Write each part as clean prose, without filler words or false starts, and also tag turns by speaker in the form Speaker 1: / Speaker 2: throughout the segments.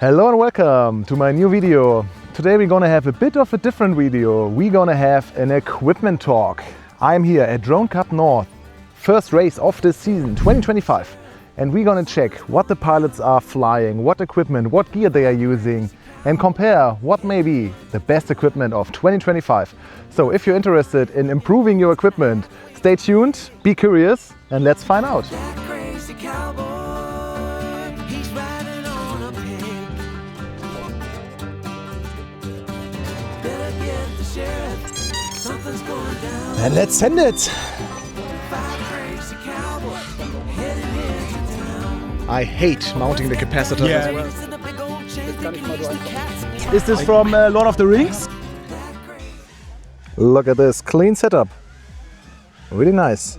Speaker 1: Hello and welcome to my new video. Today we're gonna have a bit of a different video. We're gonna have an equipment talk. I'm here at DroneCupNorth, first race of this season 2025, and we're gonna check what the pilots are flying, what equipment, what gear they are using, and compare what may be the best equipment of 2025. So if you're interested in improving your equipment, stay tuned, be curious, and let's find out. And let's send it! I hate mounting the capacitor as well. Is this from Lord of the Rings? Look at this clean setup. Really nice.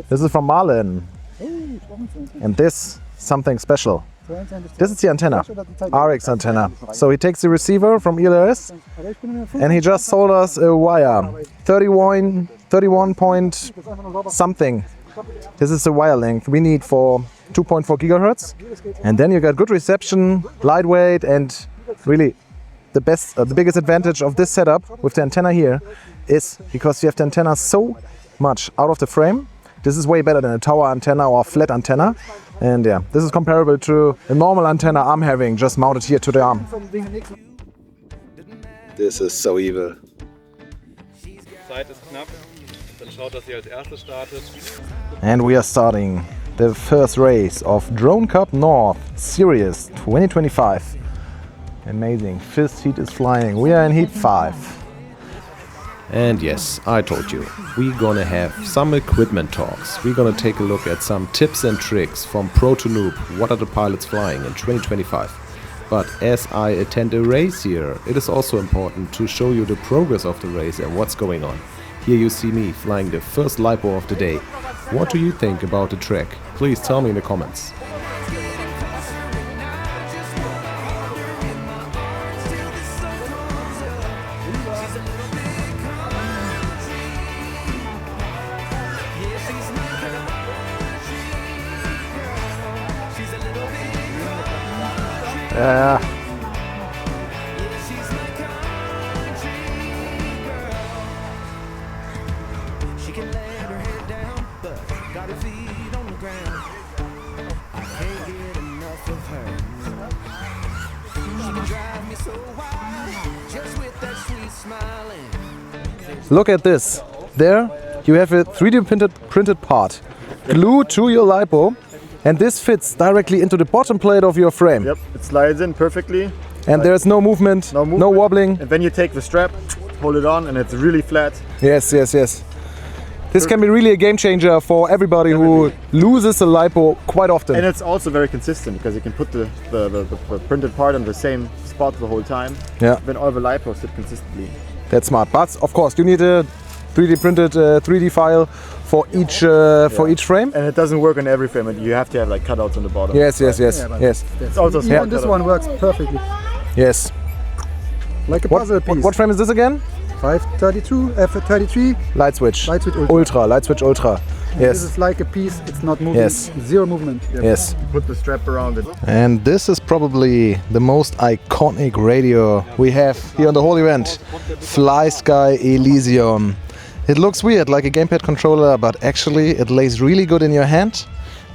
Speaker 1: This is from Marlin. And this, something special. This is the antenna, RX antenna. So he takes the receiver from ELRS and he just sold us a wire, 31 point something. This is the wire length we need for 2.4 gigahertz. And then you got good reception, lightweight, and really the biggest advantage of this setup with the antenna here is because you have the antenna so much out of the frame. This is way better than a tower antenna or a flat antenna. And yeah, this is comparable to a normal antenna I'm having just mounted here to the arm. This is so evil.
Speaker 2: Zeit ist knapp. Dann schaut, dass ihr als erstes startet.
Speaker 1: And we are starting the first race of DroneCupNorth Series 2025. Amazing, first heat is flying. We are in heat 5.
Speaker 3: And yes, I told you, we're gonna have some equipment talks. We're gonna take a look at some tips and tricks from pro to noob. What are the pilots flying in 2025? But as I attend a race here, it is also important to show you the progress of the race and what's going on. Here you see me flying the first Lipo of the day. What do you think about the track? Please tell me in the comments.
Speaker 4: She can let her head down, but got her feet on the ground. I can't get enough of her. She can drive me so wild, just with that sweet smiling.
Speaker 1: Look at this. There you have a 3D printed part glued to your Lipo, and this fits directly into the bottom plate of your frame.
Speaker 5: Yep, it slides in perfectly.
Speaker 1: And there's no movement, no wobbling.
Speaker 5: And then you take the strap, hold it on, and it's really flat.
Speaker 1: Yes, yes, yes. This can be really a game changer for everybody who loses a Lipo quite often.
Speaker 5: And it's also very consistent because you can put the printed part on the same spot the whole time.
Speaker 1: Yeah.
Speaker 5: Then all the Lipos sit consistently.
Speaker 1: That's smart. But of course, you need a 3D printed 3D file for each frame.
Speaker 5: And it doesn't work on every frame. You have to have like cutouts on the bottom.
Speaker 1: Yes, yes, yes, yes.
Speaker 5: It's also
Speaker 6: even this one works perfectly.
Speaker 1: Yes.
Speaker 6: Like a puzzle piece.
Speaker 1: What frame is this again?
Speaker 6: 532, F33.
Speaker 1: Light switch.
Speaker 6: Light switch
Speaker 1: Ultra. Light switch Ultra. Yes.
Speaker 6: This is like a piece, it's not moving.
Speaker 1: Yes.
Speaker 6: Zero movement.
Speaker 1: Yes.
Speaker 5: Put the strap around it.
Speaker 1: And this is probably the most iconic radio we have here on the whole event. FlySky Elysium. It looks weird like a gamepad controller, but actually it lays really good in your hand.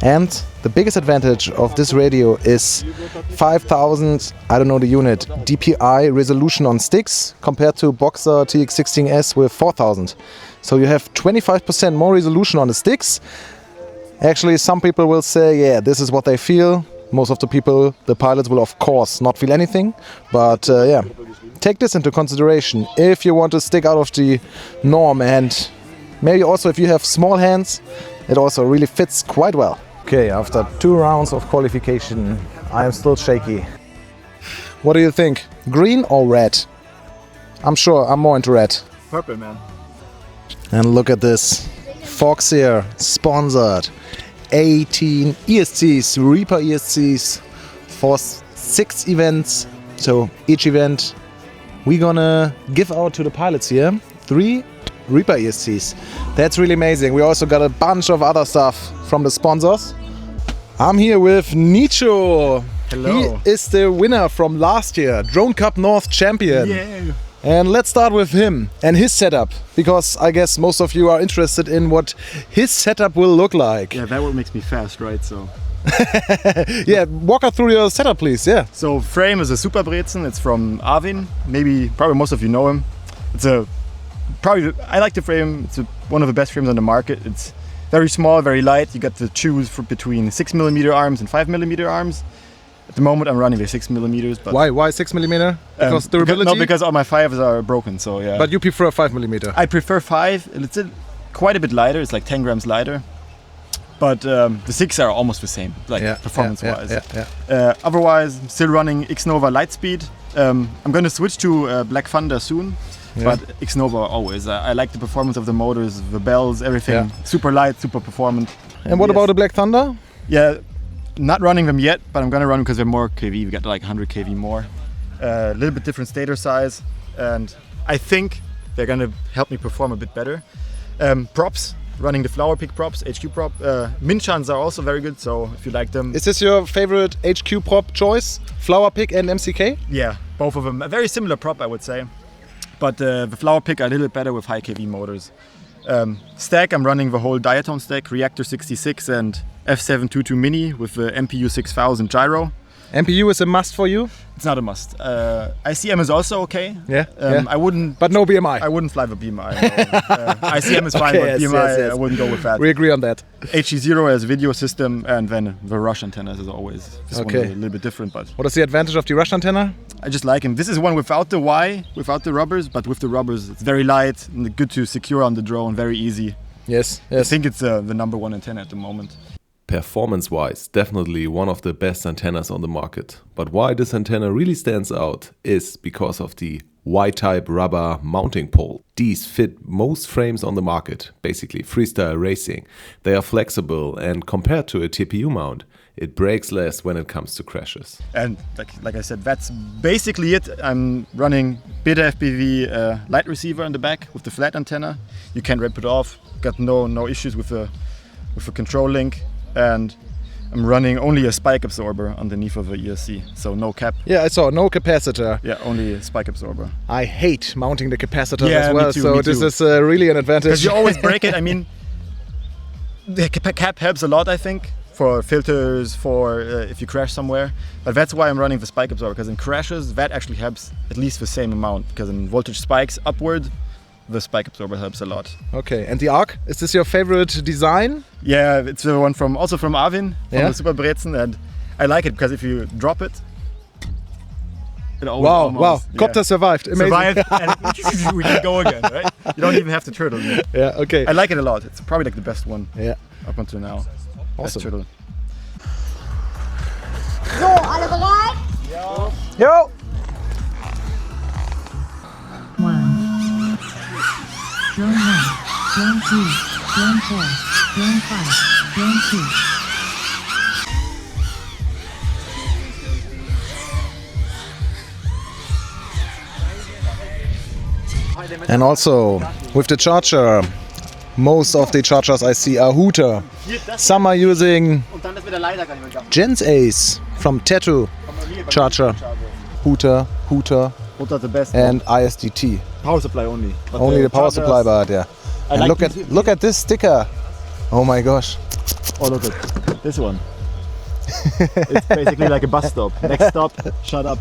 Speaker 1: And the biggest advantage of this radio is 5000, I don't know the unit, DPI resolution on sticks compared to Boxer TX16S with 4000. So you have 25% more resolution on the sticks. Actually, some people will say, yeah, this is what they feel. Most of the people, the pilots, will of course not feel anything. But yeah, take this into consideration if you want to stick out of the norm, and maybe also if you have small hands, it also really fits quite well. Okay, after 2 rounds of qualification, I am still shaky. What do you think? Green or red? I'm sure I'm more into red.
Speaker 5: Purple, man.
Speaker 1: And look at this. Foxeer sponsored 18 ESCs, Reaper ESCs for 6 events. So each event we're gonna give out to the pilots here 3 Reaper ESCs. That's really amazing. We also got a bunch of other stuff from the sponsors. I'm here with Neso.
Speaker 5: Hello.
Speaker 1: He is the winner from last year, DroneCupNorth champion.
Speaker 5: Yeah.
Speaker 1: And let's start with him and his setup, because I guess most of you are interested in what his setup will look like.
Speaker 5: Yeah, that what makes me fast, right? So.
Speaker 1: Yeah, walk us through your setup, please. Yeah.
Speaker 5: So frame is a Super Brezen. It's from Arvin. Probably most of you know him. I like the frame. It's one of the best frames on the market. It's very small, very light. You got to choose between 6mm arms and 5mm arms. At the moment, I'm running with 6mm. But
Speaker 1: Why 6mm? Because durability?
Speaker 5: No, because all my 5s are broken. So yeah.
Speaker 1: But you prefer 5mm?
Speaker 5: I prefer 5. It's quite a bit lighter. It's like 10 grams lighter. But the 6 are almost the same, like performance-wise. Otherwise, I'm still running Xnova light speed. I'm going to switch to Black Thunder soon.
Speaker 1: Yeah.
Speaker 5: But Xnova always. I like the performance of the motors, the bells, everything. Super light, super performant.
Speaker 1: And what about the Black Thunder?
Speaker 5: Yeah, not running them yet, but I'm gonna run them because they're more kV. We got like 100 kV more. A little bit different stator size, and I think they're gonna help me perform a bit better. Props, running the Flower Pick props, HQ prop. Minchans are also very good, so if you like them.
Speaker 1: Is this your favorite HQ prop choice? Flower Pick and MCK?
Speaker 5: Yeah, both of them. A very similar prop, I would say. But the Flower Pick are a little bit better with high kV motors. Stack, I'm running the whole diatom stack, Reactor 66 and F722 Mini with the MPU 6000 gyro.
Speaker 1: MPU is a must for you?
Speaker 5: It's not a must. ICM is also okay.
Speaker 1: Yeah.
Speaker 5: I wouldn't.
Speaker 1: But no BMI.
Speaker 5: I wouldn't fly the BMI. No. ICM is fine, but BMI I wouldn't go with that.
Speaker 1: We agree on that.
Speaker 5: HDZero as video system, and then the Rush antennas is always this one is a little bit different. But
Speaker 1: what is the advantage of the Rush antenna?
Speaker 5: I just like him. This is one without the Y, without the rubbers, but with the rubbers, it's very light and good to secure on the drone, very easy.
Speaker 1: Yes.
Speaker 5: I think it's the number one antenna at the moment.
Speaker 3: Performance-wise, definitely one of the best antennas on the market. But why this antenna really stands out is because of the Y-type rubber mounting pole. These fit most frames on the market, basically freestyle racing. They are flexible, and compared to a TPU mount, it breaks less when it comes to crashes.
Speaker 5: And like I said, that's basically it. I'm running Beta FPV light receiver in the back with the flat antenna. You can't rip it off. Got no issues with the control link. And I'm running only a spike absorber underneath of the ESC, so no cap.
Speaker 1: Yeah, I saw no capacitor.
Speaker 5: Yeah, only a spike absorber.
Speaker 1: I hate mounting the capacitor as well,
Speaker 5: me too,
Speaker 1: so this is really an advantage.
Speaker 5: Because you always break it. I mean, the cap helps a lot, I think, for filters, for if you crash somewhere. But that's why I'm running the spike absorber, because in crashes, that actually helps at least the same amount, because in voltage spikes upward, the spike absorber helps a lot.
Speaker 1: Okay, and the arc, is this your favorite design?
Speaker 5: Yeah, it's the one from Arvin, from the Super Brezen, and I like it because if you drop it,
Speaker 1: wow, Copter survived, amazing.
Speaker 5: Survived, and we can go again, right? You don't even have to turtle it.
Speaker 1: Yeah, okay.
Speaker 5: I like it a lot. It's probably like the best one.
Speaker 1: Yeah.
Speaker 5: Up until now.
Speaker 1: Awesome.
Speaker 5: Best turtle.
Speaker 7: So, alle bereit?
Speaker 1: Yo!
Speaker 8: 1. Drone 1, Drone 2, Drone 4, Drone 5, Drone 2.
Speaker 1: And also, with the charger, most of the chargers I see are Hooter. Some are using Gens Ace from Tattoo charger. Hooter,
Speaker 5: Hooter's the best.
Speaker 1: and ISDT.
Speaker 5: Power supply only. But
Speaker 1: Only the power supply, but yeah. And
Speaker 5: like
Speaker 1: look at this sticker. Oh my gosh.
Speaker 5: Oh, look at this one. It's basically like a bus stop. Next stop, shut up.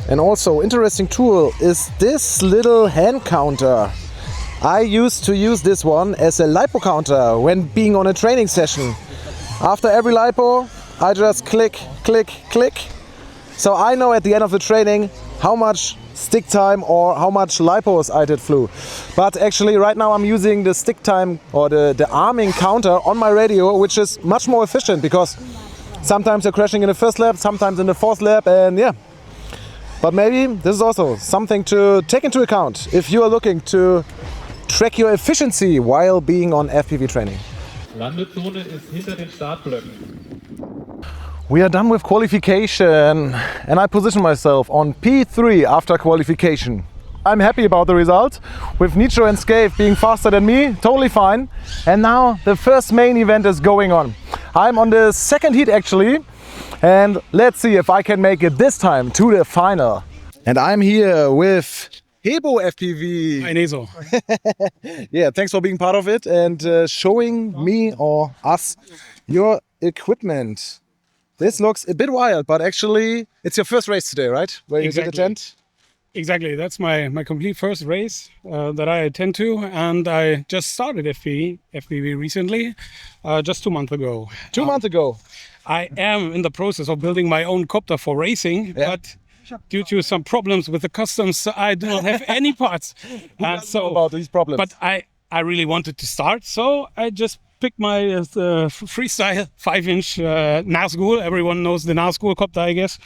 Speaker 1: And also, interesting tool is this little hand counter. I used to use this one as a lipo counter when being on a training session. After every lipo, I just click, click, click. So I know at the end of the training how much stick time or how much lipos I did flew. But actually right now I'm using the stick time or the arming counter on my radio, which is much more efficient because sometimes you're crashing in the first lap, sometimes in the fourth lap, and yeah. But maybe this is also something to take into account if you are looking to track your efficiency while being on FPV training.
Speaker 2: Landezone ist hinter den Startblöcken.
Speaker 1: We are done with qualification and I position myself on P3 after qualification. I'm happy about the result. With Nitro and Scave being faster than me, totally fine. And now the first main event is going on. I'm on the second heat actually. And let's see if I can make it this time to the final. And I'm here with Hebo FPV.
Speaker 9: Hi, Neso.
Speaker 1: Yeah, thanks for being part of it and showing me or us your equipment. This looks a bit wild, but actually it's your first race today, right? Where you did attend?
Speaker 9: Exactly, that's my complete first race that I attend to, and I just started FPV recently, just 2 months ago.
Speaker 1: 2 months ago?
Speaker 9: I am in the process of building my own copter for racing, but due to some problems with the customs, I do not have any parts.
Speaker 1: And so about these problems.
Speaker 9: But I really wanted to start, so I just picked my freestyle 5-inch Nazgul. Everyone knows the Nazgul copter, I guess.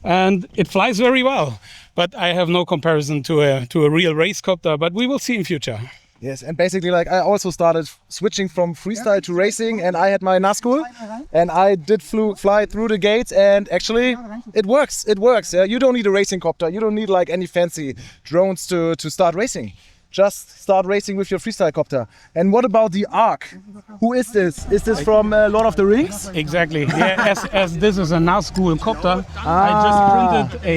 Speaker 9: And it flies very well, but I have no comparison to a real race copter, but we will see in future.
Speaker 1: Yes, and basically like I also started switching from freestyle to racing, and I had my Nazgul and I did fly through the gates, and actually it works. It works. Yeah? You don't need a racing copter. You don't need like any fancy drones to start racing. Just start racing with your freestyle copter. And what about the Ark? Who is this? Is this from Lord of the Rings?
Speaker 9: Exactly. Yeah, as this is a Nazgul copter, I just printed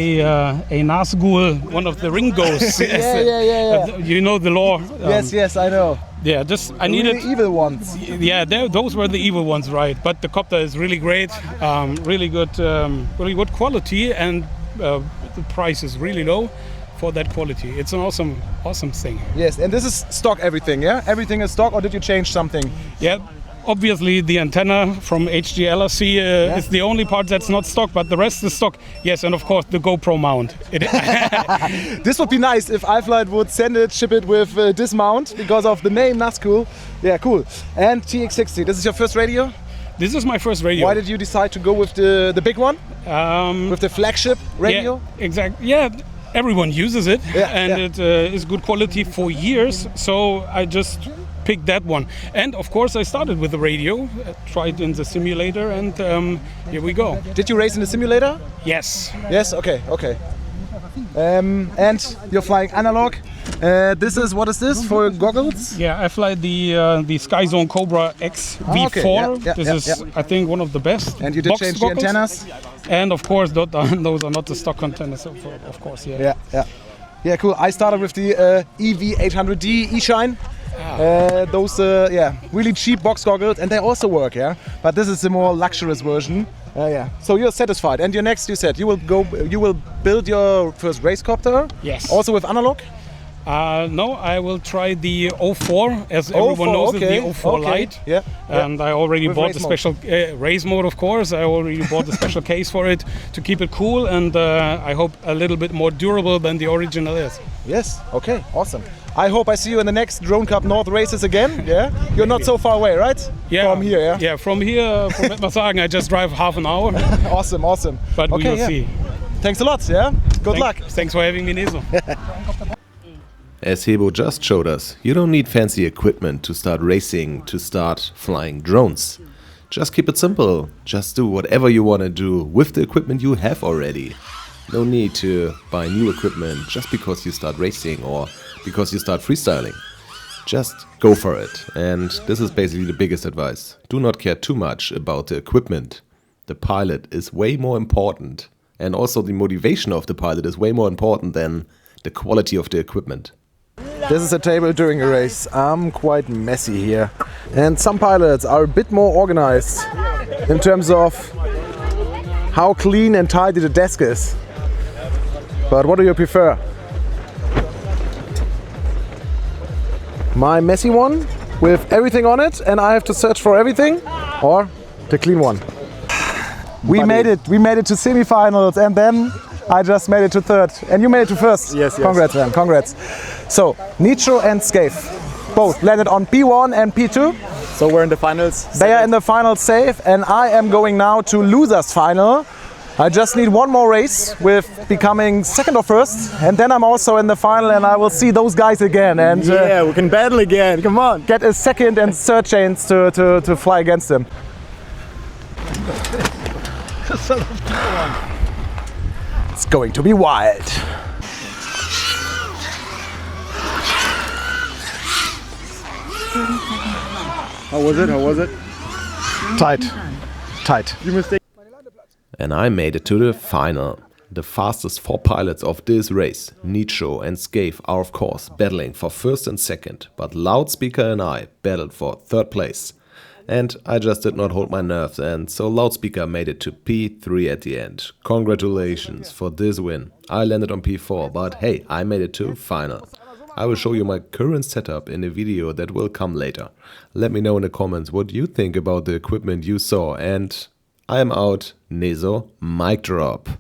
Speaker 9: a Nazgul, one of the ring ghosts.
Speaker 1: Yeah.
Speaker 9: You know the lore.
Speaker 1: Yes, I know.
Speaker 9: Yeah, just I needed
Speaker 1: really evil ones.
Speaker 9: Yeah, those were the evil ones, right? But the copter is really great, really good quality, and the price is really low for that quality. It's an awesome thing.
Speaker 1: Yes, and this is stock everything, yeah? Everything is stock, or did you change something?
Speaker 9: Yeah, obviously the antenna from HDLRC is the only part that's not stock, but the rest is stock. Yes, and of course the GoPro mount.
Speaker 1: This would be nice if iFlight would ship it with this mount because of the name Nazgul. Yeah, cool. And TX60, this is your first radio?
Speaker 9: This is my first radio.
Speaker 1: Why did you decide to go with the big one? With the flagship radio?
Speaker 9: Yeah, exactly. Yeah. Everyone uses it, it is good quality for years, so I just picked that one. And of course I started with the radio, tried in the simulator, and here we go.
Speaker 1: Did you race in the simulator?
Speaker 9: Yes.
Speaker 1: Yes, okay. And you're flying analog. What is this for goggles?
Speaker 9: Yeah, I fly the Skyzone Cobra X V4. This is, I think, one of the best.
Speaker 1: And you did change the antennas?
Speaker 9: And of course, those are not the stock antennas, of course,
Speaker 1: Yeah, cool. I started with the EV800D E-Shine. Those, really cheap box goggles, and they also work, yeah? But this is the more luxurious version. So you're satisfied. And your next, you said, you will build your first race copter?
Speaker 9: Yes.
Speaker 1: Also with analog?
Speaker 9: No, I will try the 04, as everyone knows, the 04 Lite.
Speaker 1: Yeah.
Speaker 9: And I already
Speaker 1: with
Speaker 9: bought the special race mode, of course. I already bought the special case for it to keep it cool, and I hope a little bit more durable than the original is.
Speaker 1: Yes, okay, awesome. I hope I see you in the next DroneCupNorth races again, yeah? You're not so far away, right?
Speaker 9: Yeah.
Speaker 1: From here, yeah?
Speaker 9: Yeah, from here, from Mettmersagen, I just drive half an hour.
Speaker 1: Awesome.
Speaker 9: But we will see.
Speaker 1: Thanks a lot, yeah? Good luck.
Speaker 9: Thanks for having me, Neso.
Speaker 3: As Hebo just showed us, you don't need fancy equipment to start racing, to start flying drones. Just keep it simple. Just do whatever you want to do with the equipment you have already. No need to buy new equipment just because you start racing or because you start freestyling. Just go for it. And this is basically the biggest advice. Do not care too much about the equipment. The pilot is way more important. And also the motivation of the pilot is way more important than the quality of the equipment.
Speaker 1: This is a table during a race. I'm quite messy here. And some pilots are a bit more organized in terms of how clean and tidy the desk is. But what do you prefer? My messy one with everything on it and I have to search for everything, or the clean one? We made it to semifinals, and then I just made it to third, and you made it to first.
Speaker 5: Yes.
Speaker 1: Congrats, man, congrats. So, Nitro and Scave both landed on P1 and P2.
Speaker 5: So we're in the finals.
Speaker 1: They are in the finals safe, and I am going now to losers final. I just need one more race with becoming second or first, and then I'm also in the final, and I will see those guys again. And
Speaker 5: yeah, we can battle again. Come on,
Speaker 1: get a second and third chance to fly against them. It's going to be wild.
Speaker 8: 30 seconds left.
Speaker 5: How was it? How was it?
Speaker 1: Tight.
Speaker 8: Done.
Speaker 1: Tight.
Speaker 5: You mistake.
Speaker 3: And I made it to the final. The fastest 4 pilots of this race, Neso and Scave, are of course battling for first and second, but Loudspeaker and I battled for third place. And I just did not hold my nerves, and so Loudspeaker made it to P3 at the end. Congratulations for this win. I landed on P4, but hey, I made it to final. I will show you my current setup in a video that will come later. Let me know in the comments what you think about the equipment you saw, and I am out. Neso, mic drop.